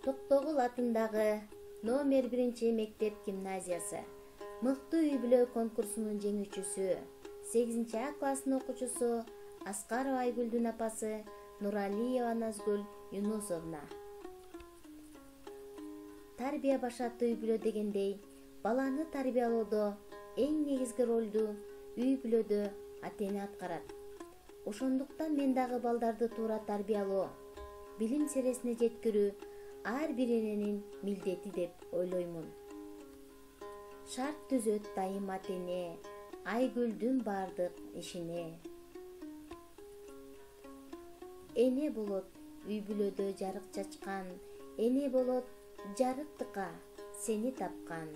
Токтогул атындагы номер 1 мектеп гимназиясы мыкты үй бүлө конкурсунун жеңүүчүсү 8 класстын окуучусу Аскарова Айгүлдүн апасы Нуралиева Назгүл Юнусовна. Тарбия башаттуу үй бүлө дегендей, баланы тарбиялоодо эң негизги ролду үй бүлөдө ата-эне аткарат. Ошондуктан мен дагы балдарды туура тарбиялоо, билим сересине жеткирүү ар бир эненин милдети деп ойлоймун. Шарт түзөт дайым ата-эне Айгүлдүн бардык ишине. Эне болот үй бүлөдө жарык чачкан, эне болот жарыктыкка сени тапкан.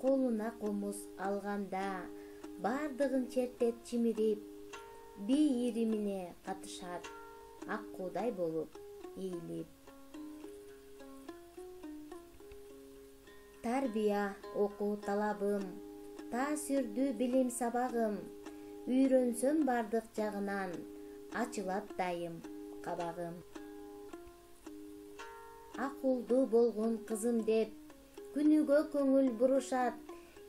Колуна комуз алганда бардыгын чертет чимирип, бийиримине катышат, аккуудай болуп ийилип. Тарбия окуу талабым, таасирдүү билим сабагым, үйрөнсөм бардык жагынан, ачылат дайым кабагым. Акылдуу болгон кызым деп, күнүгө көңүл бурушат,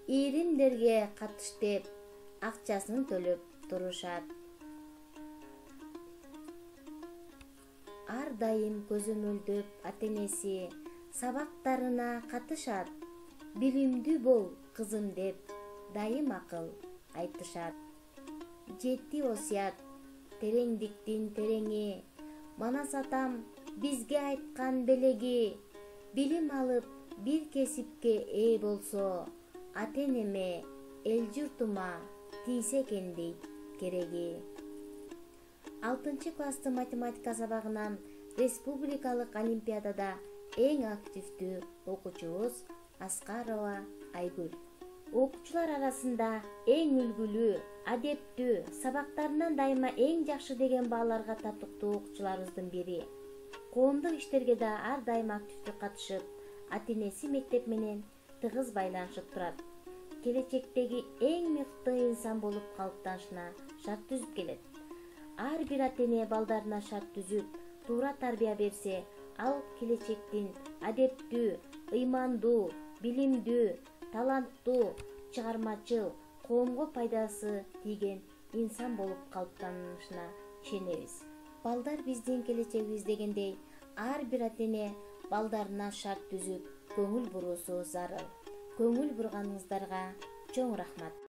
ийримдерге катыш деп, акчасын төлөп турушат. Ар дайым көзөмөлдөп ата-энеси сабактарына катышат, билимдүү бол кызым деп, дайым акыл айтышат. 7 осуят, тереңдиктин тереңи, манас атам бизге айткан белеги, билим алып бир кесипке ээ болсо, ата-энеме, эл журтума тийсе экен дейт кереги. 6 класстын математика сабагынан республикалык олимпиадада эң активдүү окуучубуз Аскарова Айгүл. Окуучулар арасында эң үлгүлүү, адептүү, сабактарынан дайыма эң жакшы деген бааларга татыктуу окуучуларыбыздын бири. Коомдук иштерге да ар дайым активдүү катышып, ата-энеси мектеп менен тыгыз байланышып турат. Келечектеги эң мыкты инсан болуп калыптанышына шарт түзүп келет. Ар бир ата-эне балдарына шарт түзүп, туура тарбия берсе, ал келечектин адептүү, ыймандуу, билимдүү, таланттуу, чыгармачыл, коомго пайдасы тийген инсан болуп калыптанышына ишенебиз. Балдар биздин келечегибиз дегендей, ар бир ата-эне балдарына шарт түзүп, көңүл буруусу зарыл. Көңүл бурганыңыздарга чоң рахмат.